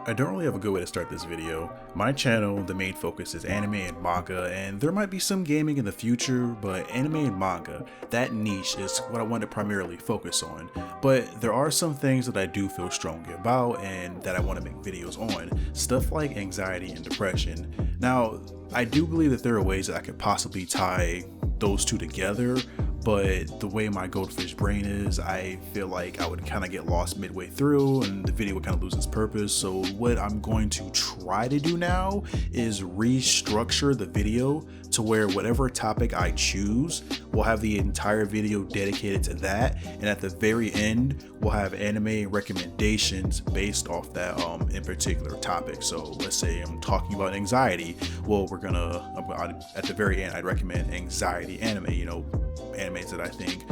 I don't really have a good way to start this video. My channel, the main focus is anime and manga, and there might be some gaming in the future, but anime and manga, that niche is what I want to primarily focus on. But there are some things that I do feel strongly about and that I want to make videos on, stuff like anxiety and depression. Now, I do believe that there are ways that I could possibly tie those two together, but the way my goldfish brain is, I feel like I would kind of get lost midway through and the video would kind of lose its purpose. So what I'm going to try to do now is restructure the video to where whatever topic I choose, we'll have the entire video dedicated to that, and at the very end we'll have anime recommendations based off that in particular topic. So let's say I'm talking about anxiety, well at the very end I'd recommend anxiety anime, animes that I think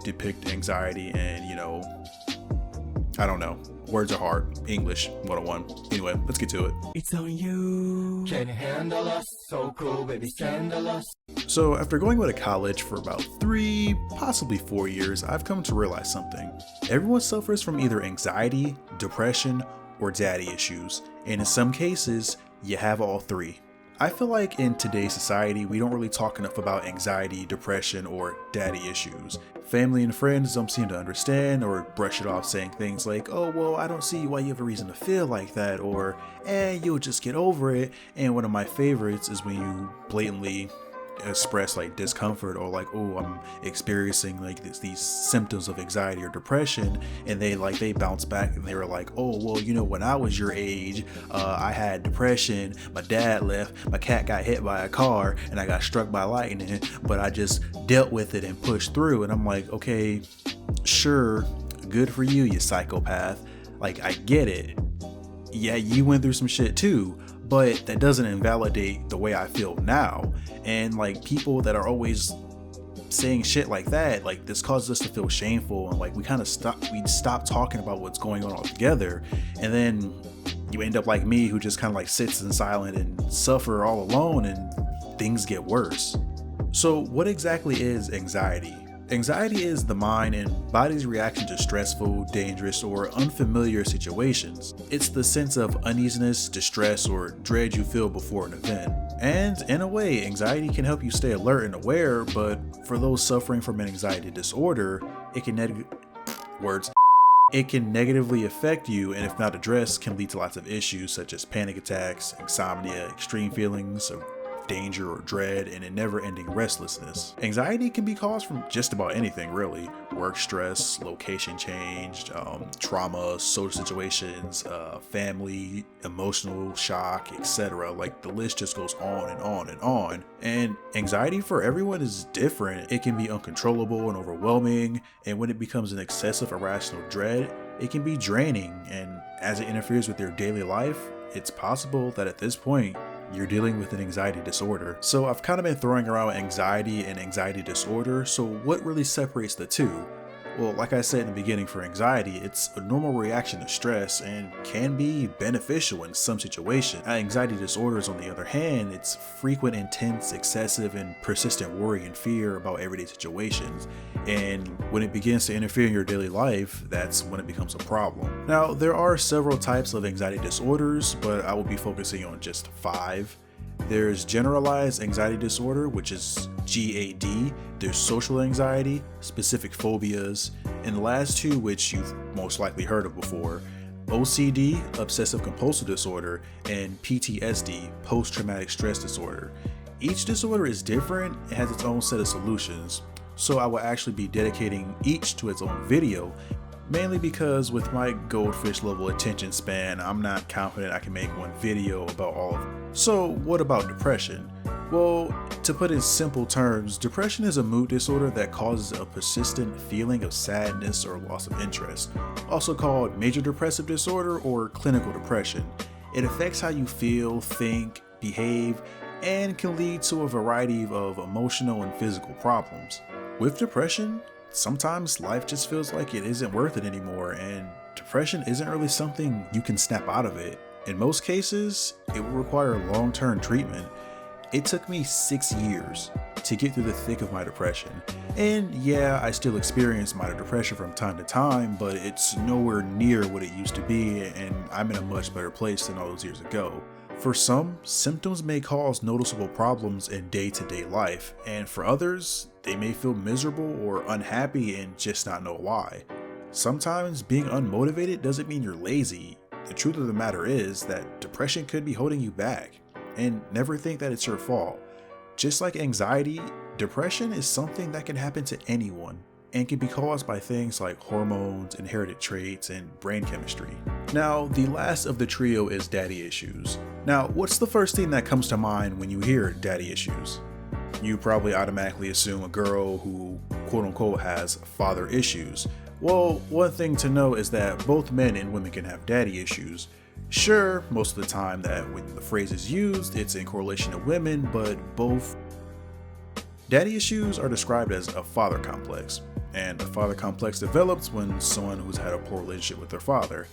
depict anxiety and, I don't know, words are hard, English 101. Anyway, let's get to it. It's on you. Can you handle us? So cool, baby, scandalous. So after going away to college for about 3, possibly 4 years, I've come to realize something. Everyone suffers from either anxiety, depression, or daddy issues, and in some cases, you have all three. I feel like in today's society, we don't really talk enough about anxiety, depression, or daddy issues. Family and friends don't seem to understand or brush it off, saying things like, oh, well, I don't see why you have a reason to feel like that, or, you'll just get over it. And one of my favorites is when you blatantly express like discomfort or like, oh, I'm experiencing like these symptoms of anxiety or depression, and they bounce back and they were like, oh, well, when I was your age, I had depression, my dad left, my cat got hit by a car, and I got struck by lightning, but I just dealt with it and pushed through. And I'm like, okay, sure, good for you, you psychopath. Like, I get it, yeah, you went through some shit too, but that doesn't invalidate the way I feel now. And like, people that are always saying shit like that, like, this causes us to feel shameful, and like we stop talking about what's going on altogether, and then you end up like me, who just kind of like sits in silence and suffer all alone, and things get worse. So what exactly is anxiety? Anxiety is the mind and body's reaction to stressful, dangerous, or unfamiliar situations. It's the sense of uneasiness, distress, or dread you feel before an event. And in a way, anxiety can help you stay alert and aware, but for those suffering from an anxiety disorder, it can negatively affect you, and if not addressed, can lead to lots of issues such as panic attacks, insomnia, extreme feelings of danger or dread, and a never-ending restlessness. Anxiety can be caused from just about anything, really. Work stress, location change, trauma, social situations, family, emotional shock, etc. Like, the list just goes on and on and on. And anxiety for everyone is different. It can be uncontrollable and overwhelming, and when it becomes an excessive irrational dread, it can be draining, and as it interferes with your daily life, it's possible that at this point, you're dealing with an anxiety disorder. So I've kind of been throwing around anxiety and anxiety disorder, so what really separates the two? Well, like I said in the beginning, for anxiety, it's a normal reaction to stress and can be beneficial in some situations. Anxiety disorders, on the other hand, it's frequent, intense, excessive, and persistent worry and fear about everyday situations. And when it begins to interfere in your daily life, that's when it becomes a problem. Now, there are several types of anxiety disorders, but I will be focusing on just 5. There's generalized anxiety disorder, which is GAD. There's social anxiety, specific phobias, and the last two, which you've most likely heard of before, OCD, obsessive compulsive disorder, and PTSD, post-traumatic stress disorder. Each disorder is different and has its own set of solutions, so I will actually be dedicating each to its own video, mainly because with my goldfish level attention span, I'm not confident I can make one video about all of them. So what about depression? Well, to put it in simple terms, depression is a mood disorder that causes a persistent feeling of sadness or loss of interest, also called major depressive disorder or clinical depression. It affects how you feel, think, behave, and can lead to a variety of emotional and physical problems. With depression, sometimes life just feels like it isn't worth it anymore, and depression isn't really something you can snap out of it. In most cases, it will require long-term treatment. It took me 6 years. to get through the thick of my depression. And yeah, I still experience minor depression from time to time, but it's nowhere near what it used to be, and I'm in a much better place than all those years ago. For some, symptoms may cause noticeable problems in day-to-day life, and for others, they may feel miserable or unhappy and just not know why. Sometimes being unmotivated doesn't mean you're lazy. The truth of the matter is that depression could be holding you back, and never think that it's your fault. Just like anxiety, depression is something that can happen to anyone and can be caused by things like hormones, inherited traits, and brain chemistry. Now, the last of the trio is daddy issues. Now, what's the first thing that comes to mind when you hear daddy issues? You probably automatically assume a girl who quote unquote has father issues. Well, one thing to know is that both men and women can have daddy issues. Sure, most of the time that when the phrase is used, it's in correlation to women, but both. Daddy issues are described as a father complex, and a father complex develops when someone who's had a poor relationship with their father,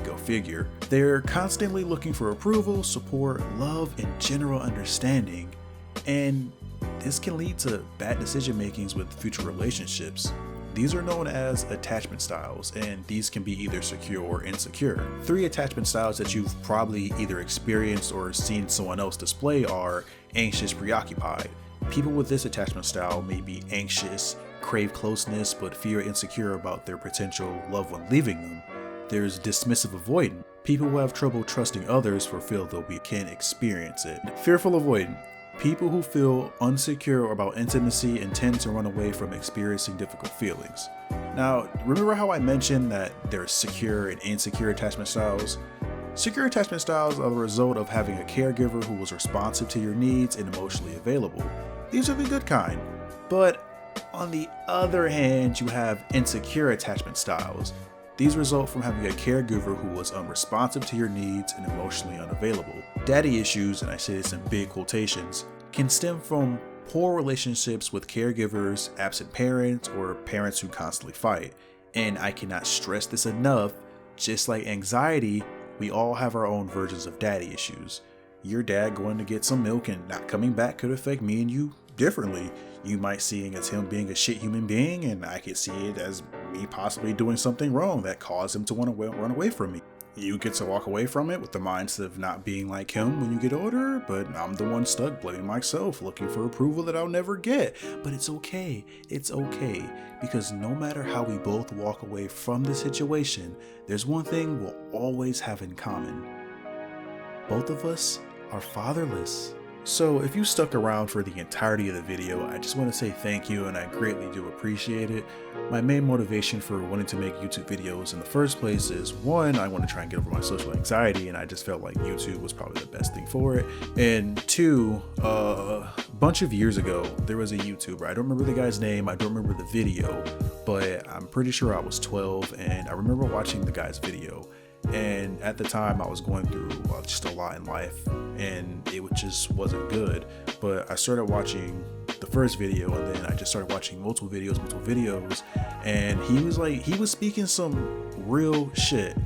go figure. They're constantly looking for approval, support, love, and general understanding, and this can lead to bad decision makings with future relationships. These are known as attachment styles, and these can be either secure or insecure. 3 attachment styles that you've probably either experienced or seen someone else display are anxious, preoccupied. People with this attachment style may be anxious, crave closeness, but feel insecure about their potential loved one leaving them. There's dismissive avoidant. People who have trouble trusting others for fear they'll be can experience it. Fearful avoidant. People who feel insecure about intimacy and tend to run away from experiencing difficult feelings. Now, remember how I mentioned that there's secure and insecure attachment styles? Secure attachment styles are the result of having a caregiver who was responsive to your needs and emotionally available. These are the good kind. But on the other hand, you have insecure attachment styles. These result from having a caregiver who was unresponsive to your needs and emotionally unavailable. Daddy issues, and I say this in big quotations, can stem from poor relationships with caregivers, absent parents, or parents who constantly fight. And I cannot stress this enough, just like anxiety, we all have our own versions of daddy issues. Your dad going to get some milk and not coming back could affect me and you differently. You might see it as him being a shit human being, and I could see it as me possibly doing something wrong that caused him to want to run away from me. You get to walk away from it with the mindset of not being like him when you get older, but I'm the one stuck blaming myself, looking for approval that I'll never get. But it's okay, because no matter how we both walk away from the situation, there's one thing we'll always have in common. Both of us are fatherless. So if you stuck around for the entirety of the video, I just want to say thank you, and I greatly do appreciate it. My main motivation for wanting to make YouTube videos in the first place is, 1, I want to try and get over my social anxiety, and I just felt like YouTube was probably the best thing for it. And 2, a bunch of years ago, there was a YouTuber. I don't remember the guy's name, I don't remember the video, but I'm pretty sure I was 12, and I remember watching the guy's video. And at the time I was going through just a lot in life, and it just wasn't good. But I started watching the first video, and then I just started watching multiple videos, and he was speaking some real shit,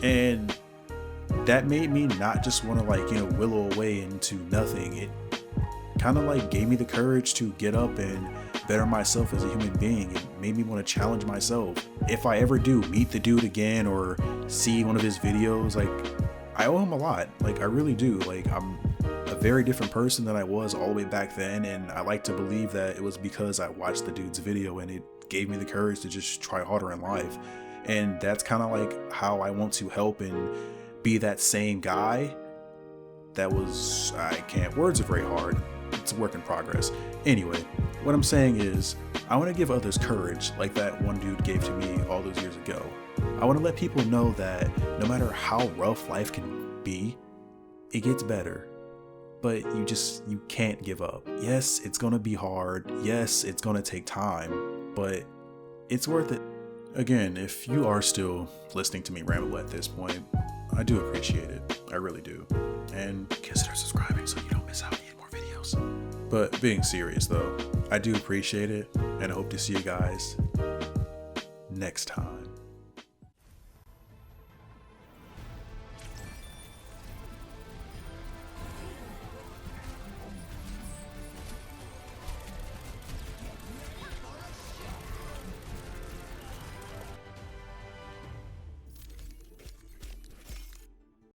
and that made me not just want to willow away into nothing. It kind of gave me the courage to get up and better myself as a human being. It made me want to challenge myself. If I ever do meet the dude again or see one of his videos, I owe him a lot. I really do. I'm a very different person than I was all the way back then, and I like to believe that it was because I watched the dude's video and it gave me the courage to just try harder in life. And that's kind of how I want to help and be that same guy words are very hard. It's a work in progress. Anyway, what I'm saying is, I want to give others courage like that one dude gave to me all those years ago. I want to let people know that no matter how rough life can be, it gets better. But you can't give up. Yes, it's going to be hard. Yes, it's going to take time, but it's worth it. Again, if you are still listening to me ramble at this point, I do appreciate it. I really do. And consider subscribing so you don't miss out on more videos. But being serious though, I do appreciate it, and I hope to see you guys next time.